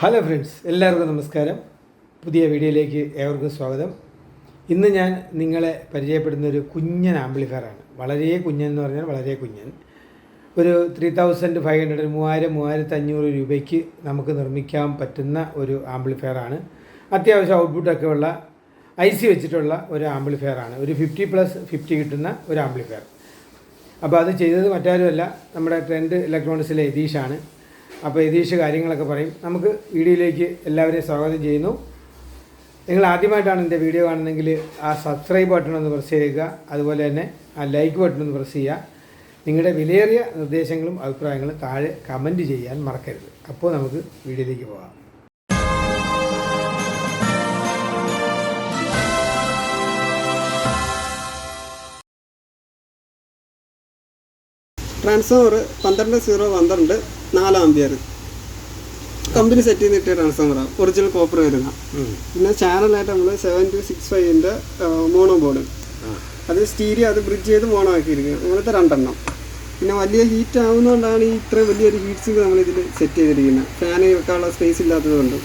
Hello friends, എല്ലാവർക്കും നമസ്കാരം. പുതിയ വീഡിയോയിലേക്ക് ഏവർക്കും സ്വാഗതം. ഇന്ന് ഞാൻ നിങ്ങളെ പരിചയപ്പെടുന്ന ഒരു കുഞ്ഞൻ ആംപ്ലിഫയറാണ്. വളരെ കുഞ്ഞെന്ന് പറഞ്ഞാൽ വളരെ കുഞ്ഞൻ. ഒരു 3500 3500 രൂപയ്ക്ക് നമുക്ക് നിർമ്മിക്കാൻ പറ്റുന്ന ഒരു ആംപ്ലിഫയറാണ്. അത്യാവശ്യം ഔട്ട്പുട്ടൊക്കെ ഉള്ള IC വെച്ചിട്ടുള്ള ഒരു ആംപ്ലിഫയറാണ്. ഒരു 50+50 കിട്ടുന്ന ഒരു ആംപ്ലിഫയർ. അപ്പോൾ അത് ചെയ്തത് മറ്റാരുമല്ല, നമ്മുടെ ട്രെൻഡ് ഇലക്ട്രോണിക്സിലെ യതീഷാണ്. അപ്പോൾ യതീഷ് കാര്യങ്ങളൊക്കെ പറയും. നമുക്ക് വീഡിയോയിലേക്ക് എല്ലാവരെയും സ്വാഗതം ചെയ്യുന്നു. നിങ്ങൾ ആദ്യമായിട്ടാണ് എൻ്റെ വീഡിയോ കാണുന്നതെങ്കിൽ ആ സബ്സ്ക്രൈബ് ബട്ടൺ ഒന്ന് പ്രസ് ചെയ്യുക. അതുപോലെ തന്നെ ആ ലൈക്ക് ബട്ടൺ ഒന്ന് പ്രസ് ചെയ്യുക. നിങ്ങളുടെ വിലയേറിയ നിർദ്ദേശങ്ങളും അഭിപ്രായങ്ങളും താഴെ കമൻറ്റ് ചെയ്യാൻ മറക്കരുത്. അപ്പോൾ നമുക്ക് വീഡിയോയിലേക്ക് പോകാം. ട്രാൻസ്ഫോമർ 12.012 4 ആംപിയർ കമ്പനി സെറ്റ് ചെയ്ത് കിട്ടിയ ട്രാൻസ്ഫോമറാണ്. ഒറിജിനൽ കോപ്പർ വരുന്ന. പിന്നെ ചാനലായിട്ട് നമ്മൾ 7265 മോണോ ബോർഡ്, അത് സ്റ്റീരിയോ, അത് ബ്രിഡ്ജ് ചെയ്ത് മോണോ ആക്കിയിരിക്കുന്നത്. അങ്ങനത്തെ 2 പിന്നെ വലിയ ഹീറ്റ് ആവുന്നതുകൊണ്ടാണ് ഈ ഇത്ര വലിയൊരു ഹീറ്റ് സിങ്ക് നമ്മളിതിൽ സെറ്റ് ചെയ്തിരിക്കുന്നത്. ഫാൻ വെക്കാനുള്ള സ്പേസ് ഇല്ലാത്തത് കൊണ്ട്.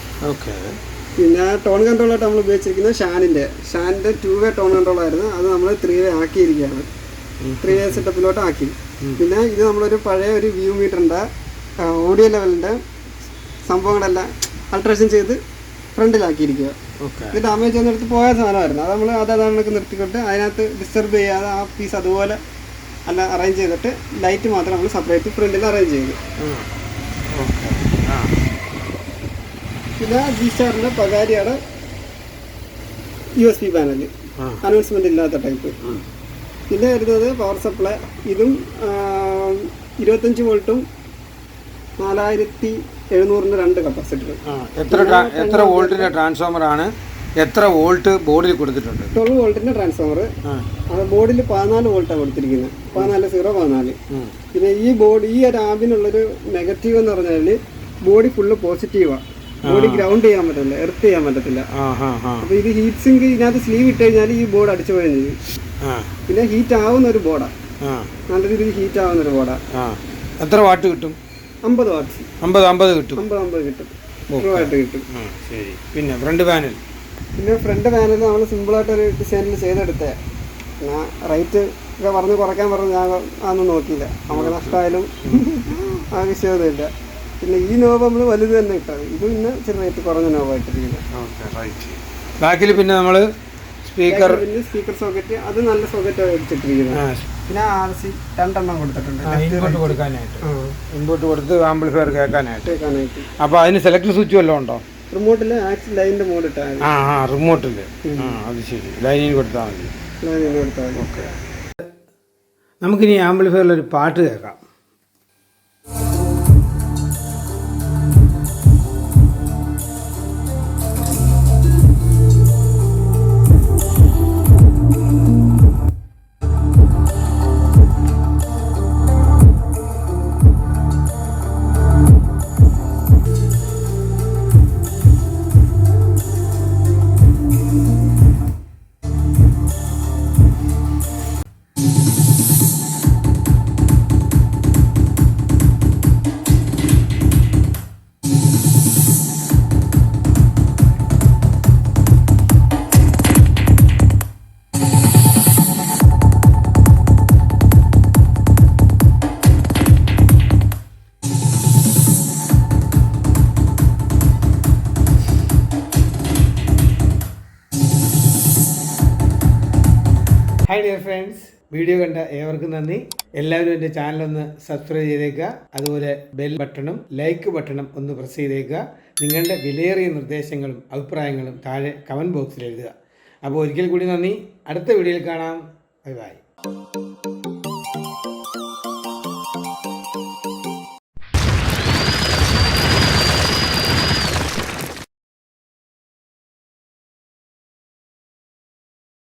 പിന്നെ ടോൺ കൺട്രോളായിട്ട് നമ്മൾ ഉപയോഗിച്ചിരിക്കുന്നത് ഷാനിൻ്റെ 2-വേ ടോൺ കൺട്രോളായിരുന്നു. അത് നമ്മൾ 3-വേ ആക്കിയിരിക്കുകയാണ്. 3-വേ സെറ്റപ്പിലോട്ട് ആക്കി. പിന്നെ ഇത് നമ്മളൊരു പഴയ ഒരു വ്യൂ മീറ്ററിൻ്റെ ഓഡിയോ ലെവലിൻ്റെ സംഭവങ്ങളെല്ലാം അൾട്രേഷൻ ചെയ്ത് ഫ്രണ്ടിലാക്കിയിരിക്കുക. ഇത് ഡാമേജ് വന്നെടുത്ത് പോയ സാധനമായിരുന്നു. അത് നമ്മൾ അതാണൊക്കെ നിർത്തിക്കൊണ്ട് അതിനകത്ത് ഡിസ്റ്റർബ് ചെയ്യാതെ ആ പീസ് അതുപോലെ അല്ല അറേഞ്ച് ചെയ്തിട്ട് ലൈറ്റ് മാത്രം നമ്മൾ സെപ്പറേറ്റ് ഫ്രണ്ടിൽ അറേഞ്ച് ചെയ്തു. പിന്നെ G-Starൻ്റെ പകാരിയുടെ USB പാനൽ, അനൗൺസ്മെൻ്റ് ഇല്ലാത്ത ടൈപ്പ്. പിന്നെ വരുന്നത് പവർ സപ്ലൈ. ഇതും 25 വോൾട്ടും 4700 2 കപ്പാസിറ്റർ. എത്ര വോൾട്ടിൻ്റെ ട്രാൻസ്ഫോമർ ആണ്? എത്ര വോൾട്ട് ബോർഡിൽ കൊടുത്തിട്ടുണ്ട്? 12 വോൾട്ടിൻ്റെ ട്രാൻസ്ഫോമർ. അത് ബോർഡിൽ 14 വോൾട്ടാണ് കൊടുത്തിരിക്കുന്നത്. 14. പിന്നെ ഈ ഒരു ആമ്പിനുള്ളൊരു നെഗറ്റീവ് എന്ന് പറഞ്ഞാൽ ബോഡി ഫുള്ള് പോസിറ്റീവാണ്. ബോഡി ഗ്രൗണ്ട് ചെയ്യാൻ പറ്റില്ല, എർത്ത് ചെയ്യാൻ പറ്റത്തില്ല. അപ്പോൾ ഇത് ഹീറ്റ് സിങ്ക് ഇതിനകത്ത് സ്ലീവ് ഇട്ട് കഴിഞ്ഞാൽ ഈ ബോർഡ് അടിച്ചു പോവുകയും ചെയ്യും. പിന്നെ ഹീറ്റ് ആവുന്ന ഒരു ബോർഡാണ്, നല്ല രീതിയിൽ ഹീറ്റ് ആവുന്ന ഒരു ബോർഡാണ്. എത്ര വാട്ട് കിട്ടും? 50 വാട്ട്സ്. 50 കിട്ടും. 50 കിട്ടും. വാട്ട് കിട്ടും. ശരി. പിന്നെ ഫ്രണ്ട് പാനൽ. പിന്നെ ഫ്രണ്ട് പാനൽ നമ്മൾ സിമ്പിളായിട്ടൊരു ഡിസൈനിൽ ചെയ്തെടുത്തേ. ഞാൻ റേറ്റ് ഒക്കെ പറഞ്ഞ് കുറയ്ക്കാൻ പറഞ്ഞ് ഞാൻ അതൊന്നും നോക്കിയില്ല. നമുക്ക് നഷ്ടമായാലും ആ വിഷയമൊന്നുമില്ല. പിന്നെ ഈ നോബ് നമ്മൾ വലുത് തന്നെ ഇട്ടത്. ഇത് പിന്നെ ചെറിയ റേറ്റ് കുറഞ്ഞ നോബായിട്ടിരിക്കുന്നത്. ബാക്കിൽ പിന്നെ നമ്മൾ സ്പീക്കർ സോക്കറ്റ്, അത് നല്ല സോക്കറ്റ് വെച്ചിട്ടിരിക്കുന്നത്. പിന്നെ RC 2 കൊടുത്തിട്ടുണ്ട് ഇൻപുട്ട് കൊടുക്കാനായിട്ട്. ഇൻപുട്ട് കൊടുത്ത് ആംപ്ലിഫയർ കേൾക്കാനായിട്ട്. അപ്പോൾ അതിന് സെലക്ട് സ്വിച്ച് വല്ലതും ഉണ്ടോ? റിമോട്ടിൽ ലൈനിൻ്റെ മോഡ് ഇട്ടാൽ റിമോട്ടിൽ. അത് ശരി, ലൈനിൽ കൊടുത്താൽ മതി. ലൈനിൽ കൊടുത്താൽ മതി. ഓക്കെ. നമുക്കിനി ആംപ്ലിഫയറിലൊരു പാട്ട് കേൾക്കാം. ഹായ് ഡിയർ ഫ്രണ്ട്സ്, വീഡിയോ കണ്ട ഏവർക്കും നന്ദി. എല്ലാവരും എൻ്റെ ചാനലൊന്ന് സബ്സ്ക്രൈബ് ചെയ്തേക്കുക. അതുപോലെ ബെൽ ബട്ടണും ലൈക്ക് ബട്ടണും ഒന്ന് പ്രസ് ചെയ്തേക്കുക. നിങ്ങളുടെ വിലയേറിയ നിർദ്ദേശങ്ങളും അഭിപ്രായങ്ങളും താഴെ കമൻറ്റ് ബോക്സിൽ എഴുതുക. അപ്പോൾ ഒരിക്കൽ കൂടി നന്ദി. അടുത്ത വീഡിയോയിൽ കാണാം. Bye bye.